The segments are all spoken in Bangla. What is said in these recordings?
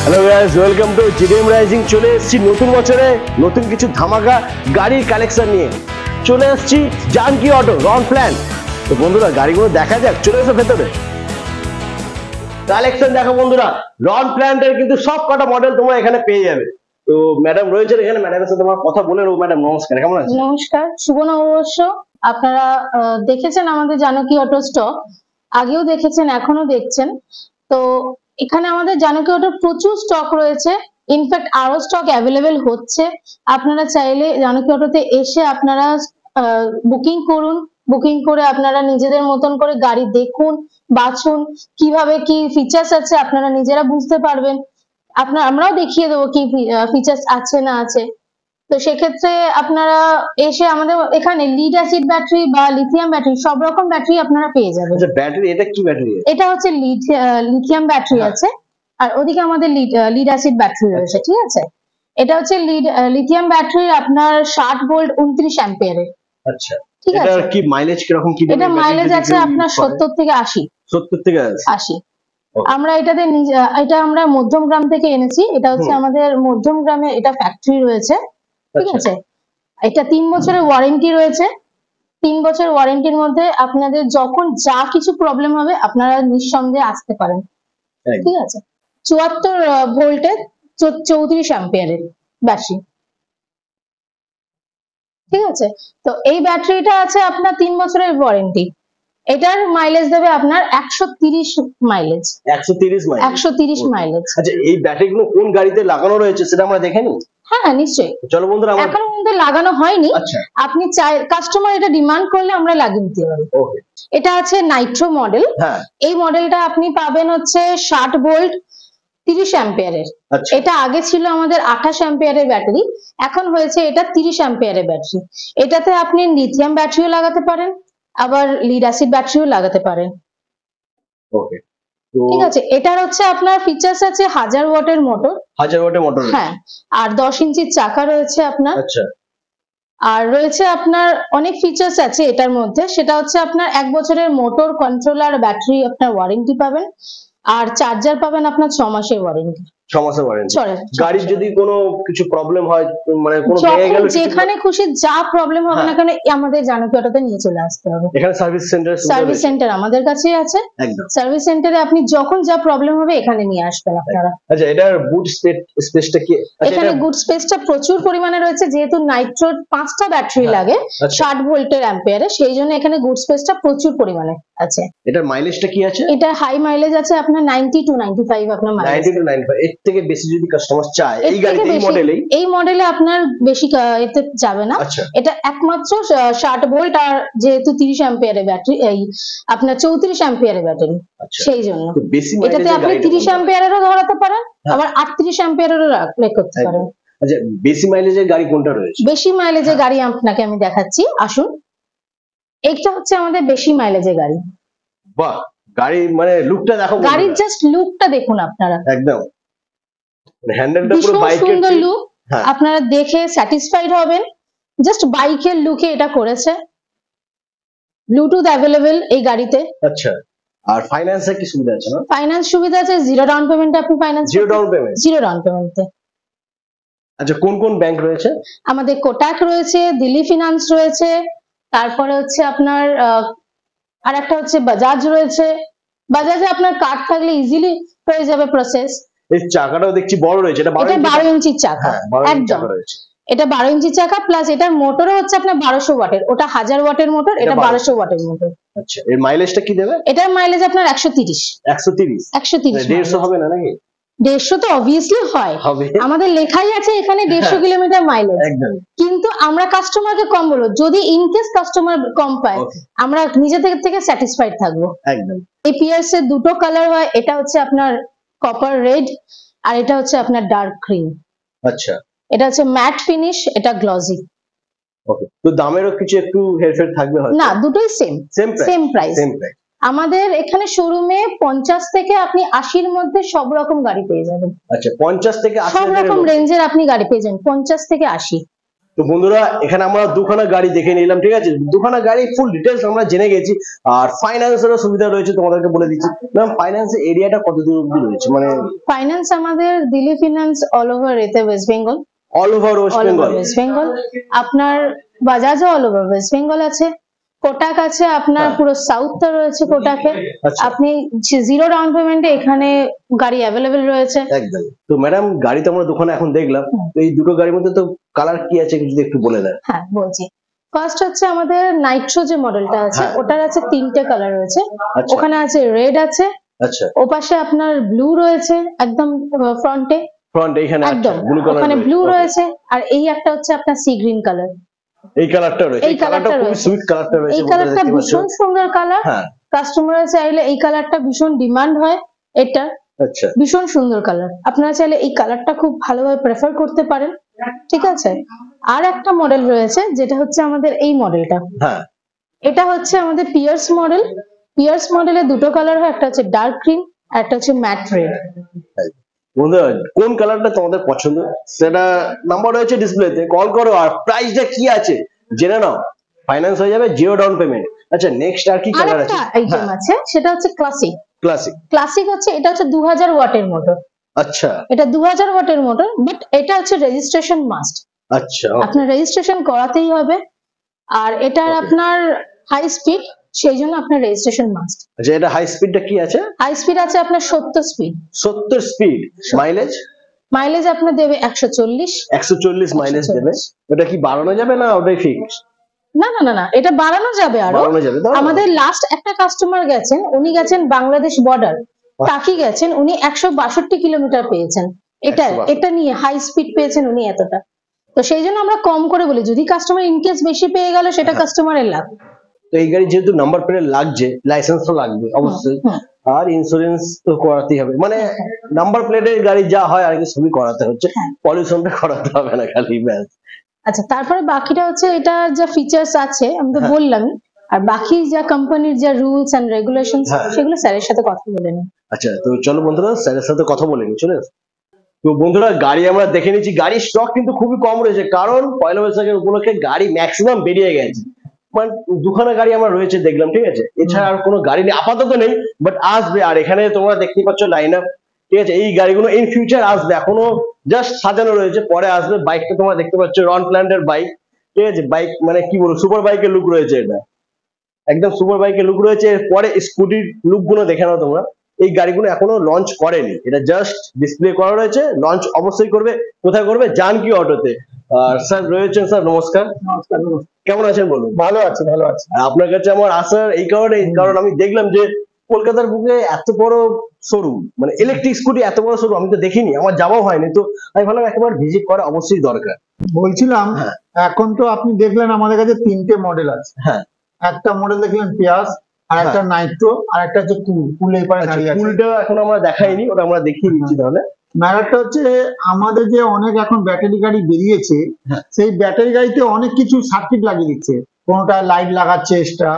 Hello guys, welcome to GDM rising. চলে এসেছি নতুন বছরে নতুন কিছু ধামাকা গাড়ির কালেকশন নিয়ে। চলে এসেছি জানকি অটো রন প্ল্যান। তো বন্ধুরা গাড়িগুলো দেখা যাক, চলে এসো ভেতরে। কালেকশন দেখো বন্ধুরা, রন প্ল্যান্টের কিন্তু সব কটা মডেল তোমরা এখানে পেয়ে যাবে। তো ম্যাডাম রয়েছেন এখানে, ম্যাডামের সাথে তোমার কথা বলে নেবো। ম্যাডাম নমস্কার, কেমন আছেন? নমস্কার, শুভ নববর্ষ। আপনারা দেখেছেন আমাদের জানকী অটো স্টক, আগেও দেখেছেন এখনো দেখছেন। তো এখানে আমাদের জানকী অটোর প্রচুর স্টক রয়েছে, ইনফ্যাক্ট আরো স্টক অ্যাভেলেবেল হচ্ছে। আপনারা চাইলে জানকী অটোতে এসে আপনারা বুকিং করুন, বুকিং করে আপনারা নিজেদের মতন করে গাড়ি দেখুন, বাছুন, কিভাবে কি ফিচার্স আছে আপনারা নিজেরা বুঝতে পারবেন। আমরাও দেখিয়ে দেবো কি ফিচার্স আছে না আছে। তো সেক্ষেত্রে আপনারা এসে আমাদের এখানে লিড অ্যাসিড ব্যাটারি বা লিথিয়াম ব্যাটারি সব রকম ব্যাটারি আপনারা পেয়ে যাবেন। আচ্ছা, ব্যাটারি এটা কি ব্যাটারি? এটা হচ্ছে লিথিয়াম ব্যাটারি আছে, আর ওদিকে আমাদের লিড অ্যাসিড ব্যাটারি রয়েছে। ঠিক আছে, এটা হচ্ছে লিথিয়াম ব্যাটারি আপনার 60 ভোল্ট 29 অ্যাম্পিয়ারের। আচ্ছা, ঠিক আছে। এটা কি মাইলেজ কিরকম কি দেবে? এটা মাইলেজ আছে আপনার 70 থেকে 80। 70 থেকে 80। আমরা এটা আমরা মধ্যমগ্রাম থেকে এনেছি। এটা হচ্ছে আমাদের মধ্যমগ্রামে এটা ফ্যাক্টরি রয়েছে। ঠিক আছে, এটা 3 বছরের ওয়ারেন্টি রয়েছে। 3 বছর ওয়ারেন্টির মধ্যে আপনাদের যখন যা কিছু প্রবলেম হবে আপনারা নিঃসন্দেহে আসতে পারেন। ঠিক আছে, 74 ভোল্টের 34 অ্যাম্পিয়ারের ব্যাটারি। ঠিক আছে, তো এই ব্যাটারিটা আছে আপনার 3 বছরের ওয়ারেন্টি। এটার মাইলেজ দেবে আপনার 130 মাইলেজ। 130 মাইলেজ। আচ্ছা, এই ব্যাটারিগুলো কোন গাড়িতে লাগানো রয়েছে সেটা আমরা দেখে নিই। হ্যাঁ নিশ্চয়ই, চলো বন্ধুরা। এখনো কিন্তু লাগানো হয়নি। আপনি কাস্টমার এটা ডিমান্ড করলে আমরা লাগিয়ে দিতে পারি। এটা আছে নাইট্রো মডেল। এই মডেলটা আপনি পাবেন হচ্ছে 60 ভোল্ট 30 অ্যাম্পিয়ারের। এটা আগে ছিল আমাদের 28 অ্যাম্পিয়ারের ব্যাটারি, এখন হয়েছে এটা 30 অ্যাম্পিয়ারের ব্যাটারি। এটাতে আপনি লিথিয়াম ব্যাটারিও লাগাতে পারেন, আবার লিড অ্যাসিড ব্যাটারিও লাগাতে পারেন। ঠিক আছে, এটার হচ্ছে আপনার ফিচার্স আছে 1000 ওয়াটের মোটর। 1000 ওয়াটের মোটর? হ্যাঁ। আর 10 ইঞ্চির চাকা রয়েছে আপনার। আচ্ছা। আর রয়েছে আপনার অনেক ফিচার্স আছে এটার মধ্যে, সেটা হচ্ছে আপনার 1 বছরের মোটর কন্ট্রোলার ব্যাটারি আপনার ওয়ারেন্টি পাবেন, আর চার্জার পাবেন আপনার 6 মাসের ওয়ারেন্টি। 6 মাসের ওয়ারেন্টি। গাড়ির যদি কোনো কিছু প্রবলেম হয়, মানে কোনো ভেঙে গেল, যেখানে খুশি যা প্রবলেম হবে না কেন আমাদের জানকী অটোতে নিয়ে চলে আসতে হবে। এখানে সার্ভিস সেন্টার আমাদের কাছেই আছে। সার্ভিস সেন্টারে আপনি যখন যা প্রবলেম হবে এখানে নিয়ে আসবেন আপনারা। আচ্ছা, এটার বুট স্পেসটা কি? এখানে বুট স্পেসটা প্রচুর পরিমাণে রয়েছে, যেহেতু নাইট্রো 5টা ব্যাটারি লাগে 60 ভোল্টের অ্যাম্পিয়ারে, সেই জন্য এখানে বুট স্পেসটা প্রচুর পরিমাণে আছে। এটার মাইলেজটা কি আছে? এটা হাই মাইলেজ আছে আপনার 90 to 95 আপনার মাইলেজ। 90 to 95। এর থেকে বেশি যদি কাস্টমার চায় এই গাড়িতে, এই মডেলে আপনার বেশি এতে যাবে না। এটা একমাত্র 60 ভোল্ট, আর যেহেতু 30 অ্যাম্পিয়ারের ব্যাটারি, এই আপনার 34 অ্যাম্পিয়ারের ব্যাটারি, সেই জন্য এটাতে আপনি 30 অ্যাম্পিয়ারেরও ধরাতে পারেন, আবার 38 অ্যাম্পিয়ারেরও রাখলে করতে পারেন। আচ্ছা, বেশি মাইলেজের গাড়ি কোনটা রয়েছে? বেশি মাইলেজের গাড়ি আপনাকে আমি দেখাচ্ছি, আসুন। এইটা হচ্ছে আমাদের বেশি মাইলেজের গাড়ি। বাহ, গাড়ি মানে লুকটা দেখো, গাড়ির জাস্ট লুকটা দেখুন আপনারা। একদম হ্যান্ডেলটা পুরো বাইকের সুন্দর লুক, আপনারা দেখে স্যাটিসফাইড হবেন। জাস্ট বাইকের লুকে এটা করেছে। ব্লুটুথ অ্যাভেলেবেল এই গাড়িতে। আচ্ছা, আর ফাইন্যান্সের কি সুবিধা আছে? না, ফাইন্যান্স সুবিধা আছে, জিরো ডাউন পেমেন্টে আপনি ফাইন্যান্স। জিরো ডাউন পেমেন্টে। আচ্ছা, কোন কোন ব্যাংক রয়েছে? আমাদের কোটাক রয়েছে, দিল্লি ফিনান্স রয়েছে, তারপরে হচ্ছে আপনার আর একটা হচ্ছে বাজাজ রয়েছে। বাজাজে আপনার কার্ড থাকলে ইজিলি হয়ে যাবে প্রসেস। এই চাকাটাও দেখছি বড় রয়েছে, এটা 12 ইঞ্চির চাকা। একদম, এটা 12 ইঞ্চির চাকা, প্লাস এটার মোটরও হচ্ছে আপনার 1200 ওয়াটের। ওটা 1000 ওয়াটের মোটর, এটা 1200 ওয়াটের মোটর। আচ্ছা, এর মাইলেজটা কি দেবে? এটার মাইলেজ আপনার 130। 130? 150 হবে না নাকি? 150 তো অবভিয়াসলি হয়, আমাদের লেখাই আছে এখানে 150 কিলোমিটার মাইলেজ। কিন্তু আমরা কাস্টমারকে কম বলবো, যদি ইনকেস কাস্টমার কম পায় আমরা নিজে থেকে স্যাটিসফাইড থাকবো। একদম। এই পিয়ার্স এর দুটো কালার হয়, এটা হচ্ছে আপনার কপার রেড, আর এটা হচ্ছে আপনার ডার্ক গ্রিন। আচ্ছা, এটা হচ্ছে ম্যাট ফিনিশ, এটা গ্লসি। ওকে, তো দামেরও কিছু একটু হেরফের থাকবে হয়তো? না, দুটোই সেম প্রাইস। আমাদের এখানে শোরুমে 50 থেকে আপনি 80-র মধ্যে সব রকম গাড়ি পেয়ে যাবেন। আচ্ছা, 50 থেকে 80 সব রকম রেঞ্জের আপনি গাড়ি পেয়ে যাবেন, 50 থেকে 80। তো বন্ধুরা এখানে আমরা দুখানা গাড়ি দেখে নিলাম, ঠিক আছে, দুখানা গাড়ি ফুল ডিটেলস আমরা জেনে গেছি। আর ফাইন্যান্সেরও সুবিধা রয়েছে, তোমাদেরকে বলে দিচ্ছি ম্যাম ফাইন্যান্সের এরিয়াটা কত দূর অবধি রয়েছে, মানে ফাইন্যান্স আমাদের দিল্লি ফিনান্স অল ওভার এতে West Bengal, all over West Bengal. আপনার বাজাজও অল ওভার ওয়েস্ট বেঙ্গল আছে, কোটাক আছে আপনার পুরো সাউথটা রয়েছে কোটাকে। আচ্ছা। আপনি জিরো ডাউন পেমেন্টে এখানে গাড়ি অ্যাভেলেবেল রয়েছে। একদম। তো ম্যাডাম গাড়ি তো আমরা দোকানে এখন দেখলাম, তো এই দুটো গাড়ির মধ্যে তো কালার কি আছে যদি একটু বলে দেন। হ্যাঁ বলছি, ফার্স্ট হচ্ছে আমাদের নাইট্রো যে মডেলটা আছে ওটার আছে 3টে কালার রয়েছে। আচ্ছা। ওখানে আছে রেড আছে, আচ্ছা, ওপাশে আপনার ব্লু রয়েছে একদম ফ্রন্টে, ফ্রন্ট এইখানে একদম ব্লু কালার, ওখানে ব্লু রয়েছে। আর এই একটা হচ্ছে আপনার সি গ্রিন কালার, এই কালারটা রয়েছে, এই কালারটা খুব সুইট কালারটা রয়েছে, এই কালারটা ভীষণ সুন্দর কালার। হ্যাঁ, কাস্টমাররা চাইলে এই কালারটা ভীষণ ডিমান্ড হয় এটা। আচ্ছা, ভীষণ সুন্দর কালার, আপনারা চাইলে এই কালারটা খুব ভালোভাবে প্রেফার করতে পারেন, ঠিক আছে। আর একটা মডেল রয়েছে যেটা হচ্ছে আমাদের এই মডেলটা, হ্যাঁ, এটা হচ্ছে আমাদের পিয়ার্স মডেল। পিয়ার্স মডেলে দুটো কালার হয়, একটা হচ্ছে ডার্ক গ্রিন আর একটা হচ্ছে ম্যাট রেড। বন্ধুরা কোন কালারটা তোমাদের পছন্দ সেটা নাম্বার রয়েছে ডিসপ্লেতে, কল করো আর প্রাইসটা কি আছে জেনে নাও, ফাইন্যান্স হয়ে যাবে, জিরো ডাউন পেমেন্ট। আচ্ছা নেক্সট আর কি কালার আছে? আরেকটা আইটেম আছে সেটা হচ্ছে ক্লাসিক। ক্লাসিক, ক্লাসিক হচ্ছে এটা হচ্ছে 2000 ওয়াটের মোটর। আচ্ছা, এটা 2000 ওয়াটের মোটর, বাট এটা হচ্ছে রেজিস্ট্রেশন মাস্ট। আচ্ছা, আপনার রেজিস্ট্রেশন করাতেই হবে, আর এটার আপনার হাই স্পিড, সেই জন্য আপনার রেজিস্ট্রেশন মাস্ট। আচ্ছা এটা হাই স্পিডটা কি আছে? হাই স্পিড আছে আপনার 70 স্পিড। 70 speed, mileage? মাইলেজ আপনার দেবে 140। 140 মাইলেজ দেবে। ওটা কি বাড়ানো যাবে না ওটাই ফিক্স? না না না না, এটা বাড়ানো যাবে আরো। বাড়ানো যাবে তো? আমাদের লাস্ট একটা কাস্টমার গেছেন, উনি গেছেন বাংলাদেশ বর্ডার, টাকি গেছেন, উনি 162 কিলোমিটার পেয়েছেন। এটা নিয়ে হাই স্পিড পেয়েছেন উনি এতটা। তো সেই জন্য আমরা কম করে বলি, যদি কাস্টমার ইনকেস বেশি পেয়ে গেল সেটা কাস্টমারের লাভ। তো এই গাড়ি যেহেতু নাম্বার প্লেট লাগছে, লাইসেন্স তো লাগবে অবশ্যই, আর ইন্স্যুরেন্স তো করাতেই হবে, মানে নাম্বার প্লেটের গাড়ি যা হয় আর কি সবই করাতে হচ্ছে, পলিউশনটা করাতে হবে না খালি, ব্যাস। আচ্ছা, তারপরে বাকিটা হচ্ছে এটা যা ফিচার্স আছে আমি তো বললামই, আর বাকি যা কোম্পানির যা রুলস এন্ড রেগুলেশনস সেগুলো স্যারের সাথে কথা বলে নিন। আচ্ছা তো চলো বন্ধুরা স্যারের সাথে কথা বলে নিই, চলে। তো বন্ধুরা গাড়ি আমরা দেখে নিচ্ছি, গাড়ির স্টক কিন্তু খুবই কম রয়েছে, কারণ পয়লা বৈশাখের উপলক্ষে গাড়ি ম্যাক্সিমাম বেরিয়ে গেছে। মানে দুখানা গাড়ি আমার রয়েছে দেখলাম, ঠিক আছে, এছাড়া আর কোনো গাড়ি নেই আপাতত নেই, বাট আসবে। আর এখানে তোমরা দেখতেই পাচ্ছ লাইন আপ, ঠিক আছে, এই গাড়িগুলো ইন ফিউচার আসবে, এখনো জাস্ট সাজানো রয়েছে, পরে আসবে। বাইকটা তোমরা দেখতে পাচ্ছ রন প্ল্যান্টের বাইক, ঠিক আছে, বাইক মানে কি বলবো সুপার বাইকের লুক রয়েছে, এটা একদম সুপার বাইকের লুক রয়েছে। পরে স্কুটির লুক গুলো দেখে নাও তোমরা, এই গাড়িগুলো এখনো লঞ্চ করেনি, এটা জাস্ট ডিসপ্লে করা রয়েছে, লঞ্চ অবশ্যই করবে। কোথায় করবে? জানকী অটোতে। আর স্যার রয়েছেন, স্যার নমস্কার। নমস্কার। কেমন আছেন বলুন? ভালো আছে, ভালো আছে। আর আপনার কাছে আমার আসার এই কারণে, কারণ আমি দেখলাম যে কলকাতার বুকে এত বড় শোরুম, মানে ইলেকট্রিক স্কুটি এত বড় শোরুম আমি তো দেখিনি, আমার যাওয়াও হয়নি, তো আমি ভাবলাম একবার ভিজিট করা অবশ্যই দরকার। বলছিলাম এখন তো আপনি দেখলেন আমাদের কাছে 3টে মডেল আছে। হ্যাঁ, একটা মডেল দেখলেন পিয়াস, আর একটা নাইট্রো, আর একটা হচ্ছে কুল এই পারে দাঁড়িয়ে আছে। কুলটা এখন আমরা দেখাইনি, ওটা আমরা দেখিয়ে নিচ্ছি তাহলে। ম্যাটারটা হচ্ছে আমাদের যে অনেক এখন ব্যাটারি গাড়ি বেরিয়েছে, সেই ব্যাটারি গাড়িতে অনেক কিছু সার্কিট লাগিয়ে দিচ্ছে, কোনটা লাইট লাগাচ্ছে এক্সট্রা,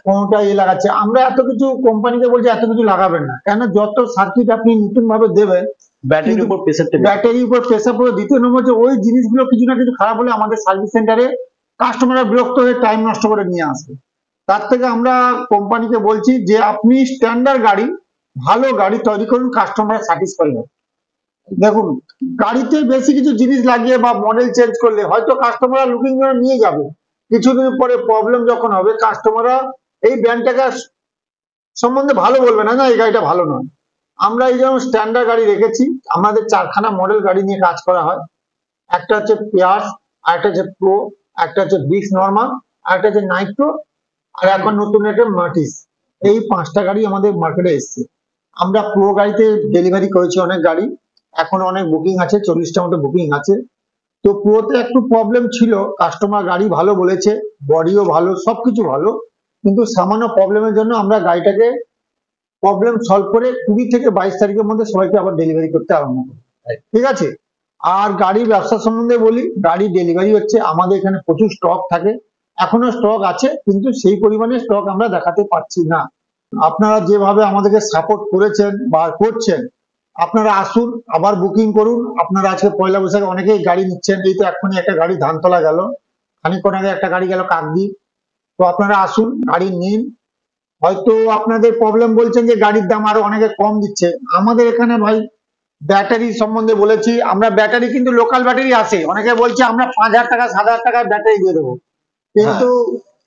কোনটা লাগাচ্ছে। আমরা এত কিছু কোম্পানিকে বলছি এত কিছু লাগাবেন না, কেন যত সার্কিট আপনি নতুন ভাবে দেবেন ব্যাটারির উপর প্রেসার পড়ে। দ্বিতীয় নম্বর যে ওই জিনিসগুলো কিছু না কিছু খারাপ হলে আমাদের সার্ভিস সেন্টারে কাস্টমাররা বিরক্ত হয়ে টাইম নষ্ট করে নিয়ে আসবে। তার থেকে আমরা কোম্পানিকে বলছি যে আপনি স্ট্যান্ডার্ড গাড়ি, ভালো গাড়ি তৈরি করুন, কাস্টমার স্যাটিসফাই হবে। দেখুন গাড়িতে বেশি কিছু জিনিস লাগিয়ে বা মডেল চেঞ্জ করলে হয়তো কাস্টমাররা লুকিং করে নিয়ে যাবে, কিছুদিন পরে প্রবলেম যখন হবে কাস্টমাররা এই ব্র্যান্ডটাকে সম্বন্ধে ভালো বলবে না, না এই গাড়িটা ভালো নয়। আমরা এই যেমন স্ট্যান্ডার্ড গাড়ি রেখেছি, আমাদের 4খানা মডেল গাড়ি নিয়ে কাজ করা হয়। একটা হচ্ছে পিয়াস, আরেকটা হচ্ছে প্রো, একটা হচ্ছে বিক্স নর্মাল, আরেকটা হচ্ছে নাইট্রো, আর এখন নতুন একটা মার্টিস। এই 5টা গাড়ি আমাদের মার্কেটে এসছে। আমরা প্রো গাড়িতে ডেলিভারি করেছি অনেক গাড়ি, এখন অনেক বুকিং আছে, 40টা মতো বুকিং আছে। তো প্রোতে একটু প্রবলেম ছিল, কাস্টমার গাড়ি ভালো বলেছে, বডিও ভালো, সবকিছু ভালো, কিন্তু সামান্য প্রবলেমের জন্য আমরা গাড়িটাকে প্রবলেম সলভ করে 20 থেকে 22 তারিখের মধ্যে সবাইকে আবার ডেলিভারি করতে আরম্ভ করি, ঠিক আছে। আর গাড়ির ব্যবসা সম্বন্ধে বলি, গাড়ি ডেলিভারি হচ্ছে, আমাদের এখানে প্রচুর স্টক থাকে, এখনো স্টক আছে, কিন্তু সেই পরিমাণে স্টক আমরা দেখাতে পারছি না। আপনারা যেভাবে আমাদেরকে সাপোর্ট করেছেন বা করছেন, আপনারা আসুন, আবার বুকিং করুন। আপনারা আজকে পয়লা বৈশাখে অনেকেই গাড়ি নিচ্ছেন, এই তো এক্ষুনি একটা গাড়ি ধানতলা গেল, খানিকক্ষণ আগে একটা গাড়ি গেল কাকদ্বীপ। তো আপনারা আসুন, গাড়ি নিন। হয়তো আপনাদের প্রবলেম বলছেন যে গাড়ির দাম আরো অনেকে কম দিচ্ছে, আমাদের এখানে ভাই ব্যাটারি সম্বন্ধে বলেছি, আমরা ব্যাটারি কিন্তু লোকাল ব্যাটারি আসে, অনেকে বলছে আমরা 5,000 টাকা 7,000 টাকার ব্যাটারি দিয়ে দেবো, কিন্তু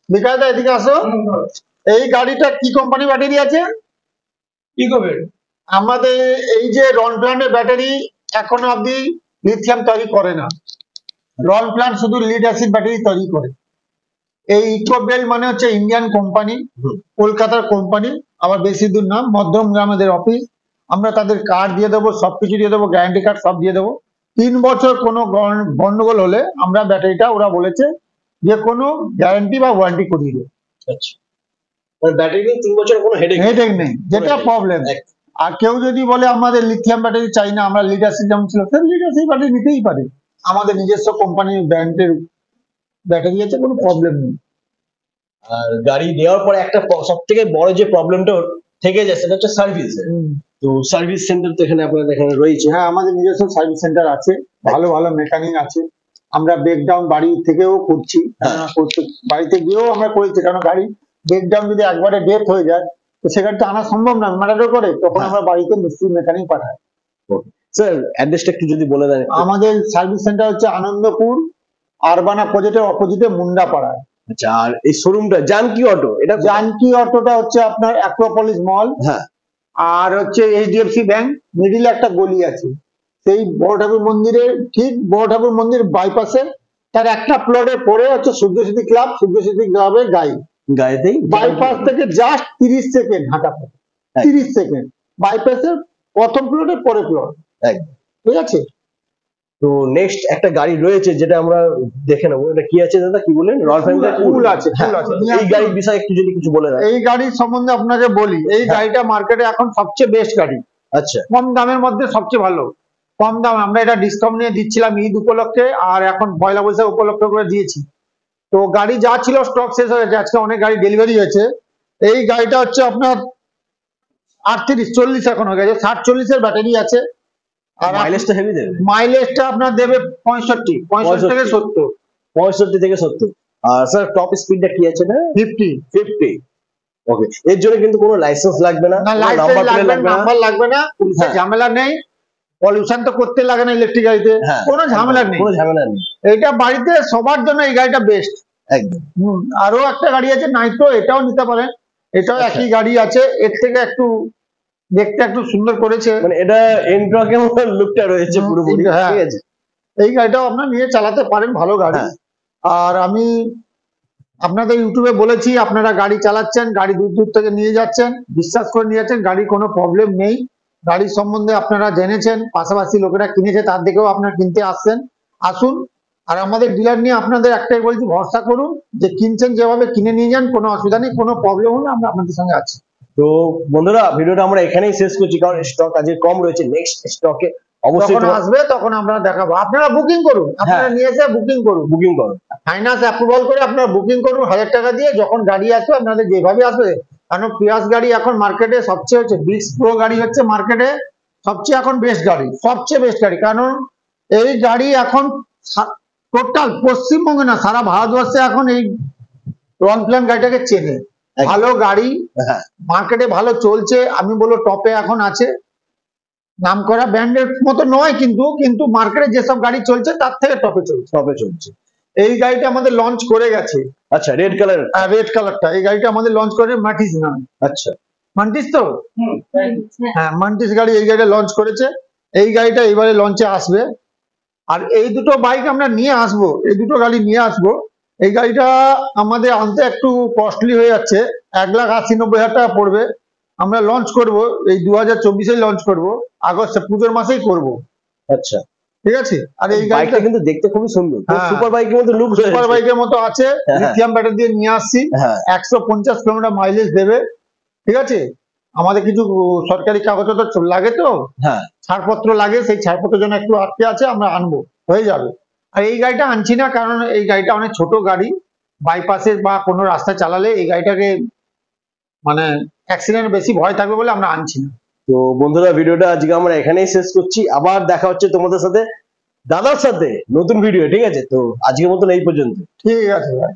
বিকাশদা এদিকে আসো, এই গাড়িটা কি কোম্পানি ব্যাটারি আছে? আমাদের এই যে রন প্ল্যান্টের ব্যাটারি এখনো অব্দি লিথিয়াম তৈরি করে না, রন প্ল্যান্ট শুধু লিড অ্যাসিড ব্যাটারি তৈরি করে। এই ইকোবেল মানে হচ্ছে ইন্ডিয়ান কোম্পানি, কলকাতার কোম্পানি, আবার বেশি দূর না, মধ্যম গ্রামেদের অফিস। আমরা তাদের কার্ড দিয়ে দেবো, সবকিছু দিয়ে দেবো, গ্যারান্টি কার্ড সব দিয়ে দেবো। 3 বছর কোনো গন্ডগোল হলে আমরা ব্যাটারিটা, ওরা বলেছে যে কোনো গ্যারান্টি বা ওয়ারেন্টি করিয়ে দেবো। আচ্ছা, মানে ব্যাটারি নিয়ে 3 বছরের কোনো হেডেক নেই, যেটা প্রবলেম। আর কেউ যদি বলে আমাদের লিথিয়াম ব্যাটারি চাই না, আমরা লিড অ্যাসিড যেমন ছিল লিড অ্যাসিড ব্যাটারি নিতেই পারে, আমাদের নিজস্ব কোম্পানির ব্র্যান্ডের ব্যাটারি আছে, কোনো প্রবলেম নেই। আর গাড়ি দেওয়ার পরে একটা সব থেকে বড় যে প্রবলেমটা থেকে যায় সেটা হচ্ছে সার্ভিস। তো সার্ভিস সেন্টার তো এখানে আপনাদের এখানে রয়েছে? হ্যাঁ, আমাদের নিজস্ব সার্ভিস সেন্টার আছে, ভালো ভালো মেকানিক আছে। আমরা ব্রেকডাউন বাড়ি থেকেও করছি, বাড়িতে গিয়েও আমরা করেছি, কারণ গাড়ি ব্রেকডাউন যদি একবারে ডেথ হয়ে যায় তো সেখানটা আনা সম্ভব না ম্যাটার করে, তখন আমরা বাড়িতে মিস্ত্রি মেকানিক পাঠাই। স্যার অ্যাড্রেসটা একটু যদি বলে দেন। আমাদের সার্ভিস সেন্টার হচ্ছে আনন্দপুর আরবানা প্রজেক্টের অপোজিটে মুন্ডাপাড়ায়। আচ্ছা, আর এই শোরুমটা জানকি অটো, এটা জানকি অটোটা হচ্ছে আপনার অ্যাক্রোপলিস মল, হ্যাঁ, আর হচ্ছে এইচডিএফসি ব্যাংক, মিডিলে একটা গলি আছে, সেই বড় ঠাকুর মন্দিরের ঠিক বড় ঠাকুর মন্দির বাইপাসে তার একটা প্লটে পরে হচ্ছে সূর্যস্মৃতি ক্লাব, সূর্যস্মৃতি ক্লাবের গায়েতেই বাইপাস থেকে জাস্ট 30 সেকেন্ড হাঁটা পথ, 30 সেকেন্ড, বাইপাসের প্রথম প্লটের পরে প্লট, ঠিক আছে। তো নেক্সট একটা গাড়ি রয়েছে যেটা আমরা দেখে নেবো, এটা কি আছে দাদা, কি বলেন? রয়্যাল এনফিল্ড কুল আছে। এই গাড়ির বিষয়ে একটু যদি কিছু বলে দেন। এই গাড়ির সম্বন্ধে আপনাকে বলি, এই গাড়িটা মার্কেটে এখন সবচেয়ে বেস্ট গাড়ি, আচ্ছা, কম দামের মধ্যে সবচেয়ে ভালো, কম দাম। আমরা এটা ডিসকাউন্ট নিয়ে দিচ্ছিলাম ঈদ উপলক্ষে, আর এখন পয়লা বৈশাখ উপলক্ষে করে দিয়েছি। তো গাড়ি যা ছিল স্টক শেষ হয়ে গেছে, আজকে অনেক গাড়ি ডেলিভারি হয়েছে। এই গাড়িটা হচ্ছে আপনার 38-40 এখন হয়ে গেছে, 60-40 ব্যাটারি আছে। আর মাইলেজটা হেভি দেবে? মাইলেজটা আপনার দেবে 65 থেকে 70। 65 থেকে 70। আর স্যার টপ স্পিডটা কি আছে? না 50। ওকে, এর জন্য কিন্তু কোনো লাইসেন্স লাগবে না, নাম্বার লাগবে না, পুলিশের ঝামেলা নেই, পলিউশন তো করতে লাগে না ইলেকট্রিক গাড়িতে, কোনো ঝামেলা নেই, এটা বাড়িতে সবার জন্য এই গাড়িটা বেস্ট একদম। আরো একটা গাড়ি আছে নাইট্রো, এটাও নিতে পারেন, এটাও একই গাড়ি আছে, এর থেকে একটু দেখতে একটু সুন্দর করেছে, মানে এটা এন্ট্রকের মতো লুকটা রয়েছে পুরোপুরি, ঠিক আছে। এই গাড়িটাও আপনারা নিয়ে চালাতে পারেন, ভালো গাড়ি। আর আমি আপনাদের ইউটিউবে বলেছি, আপনারা গাড়ি চালাচ্ছেন, গাড়ি দূর দূর থেকে নিয়ে যাচ্ছেন, বিশ্বাস করে নিয়ে যাচ্ছেন, গাড়ির কোনো প্রবলেম নেই, গাড়ির সম্বন্ধে আপনারা জেনেছেন, পাশাপাশি লোকেরা কিনেছে তার দিকেও আপনারা কিনতে আসছেন, আসুন। আর আমাদের ডিলার নিয়ে আপনাদের একটাই বলছি, ভরসা করুন, যে কিনছেন যেভাবে কিনে নিয়ে যান, কোনো অসুবিধা নেই, কোনো প্রবলেম হলে আমরা আপনাদের সঙ্গে আছি। তো বন্ধুরা, ভিডিওটা আমরা এখানেই শেষ করছি, কারণ স্টক আজকে কম রয়েছে, নেক্সট স্টকে অবশ্যই আসবে, তখন আমরা দেখাবো। আপনারা বুকিং করুন, আপনারা নিয়ে এসে বুকিং করুন, ফাইন্যান্স অ্যাপ্রুভাল করে আপনারা বুকিং করুন 1000 টাকা দিয়ে, যখন গাড়ি আসবে আপনাদের যেভাবে আসবে, কারণ পিয়াস গাড়ি এখন মার্কেটে সবচেয়ে হচ্ছে, বিক্স প্রো গাড়ি হচ্ছে মার্কেটে সবচেয়ে এখন বেস্ট গাড়ি, সবচেয়ে বেস্ট গাড়ি, কারণ এই গাড়ি এখন টোটাল পশ্চিমবঙ্গে না সারা ভারতবর্ষে এখন এই রন প্ল্যান গাড়িটাকে চেনে, ভালো গাড়ি, মার্কেটে ভালো চলছে, আমি বলবো টপে এখন আছে, নাম করা ব্র্যান্ডের মতো নয়, কিন্তু মার্কেটে যেসব গাড়ি চলছে তার থেকে টপে চলছে। এই গাড়িটা আমাদের লঞ্চ করে গেছে। আচ্ছা, রেড কালারটা এই গাড়িটা আমাদের লঞ্চ করে মান্টিস নাম। আচ্ছা, মান্টিস তো, হ্যাঁ মান্টিস গাড়ি, এই গাড়িটা লঞ্চ করেছে, এই গাড়িটা এবারে লঞ্চে আসবে। আর এই দুটো বাইক আমরা নিয়ে আসবো, এই দুটো গাড়ি নিয়ে আসবো। এই গাড়িটা আমাদের আনতে একটু কস্টলি হয়ে যাচ্ছে, 1,80,90,000 টাকা পড়বে। আমরা লঞ্চ করব এই 2024-এ লঞ্চ করব, আগস্ট পুজোর মাসেই করব। আচ্ছা, ঠিক আছে। আর এই গাড়িটা কিন্তু দেখতে খুবই সুন্দর, সুপার বাইকের মতো লুক, সুপার বাইকের মতো আছে, লিথিয়াম ব্যাটারি দিয়ে নিয়ে আসছি, 150 কিলোমিটার মাইলেজ দেবে, ঠিক আছে। আমাদের কিছু সরকারি কাগজপত্র লাগে, তো ছাড়পত্র লাগে, সেই ছাড়পত্রের জন্য একটু আটকে আছে, আমরা আনবো, হয়ে যাবে। আর এই গাড়িটা আনছি না, কারণ এই গাড়িটা অনেক ছোট গাড়ি, বাইপাসে বা কোনো রাস্তায় চালালে এই গাড়িটাকে মানে অ্যাক্সিডেন্ট বেশি ভয় থাকবে বলে আমরা আনছি না। তো বন্ধুরা ভিডিওটা আজকে আমরা এখানেই শেষ করছি, আবার দেখা হচ্ছে তোমাদের সাথে দাদার সাথে নতুন ভিডিও, ঠিক আছে? তো আজকের মতন এই পর্যন্ত। ঠিক আছে ভাই।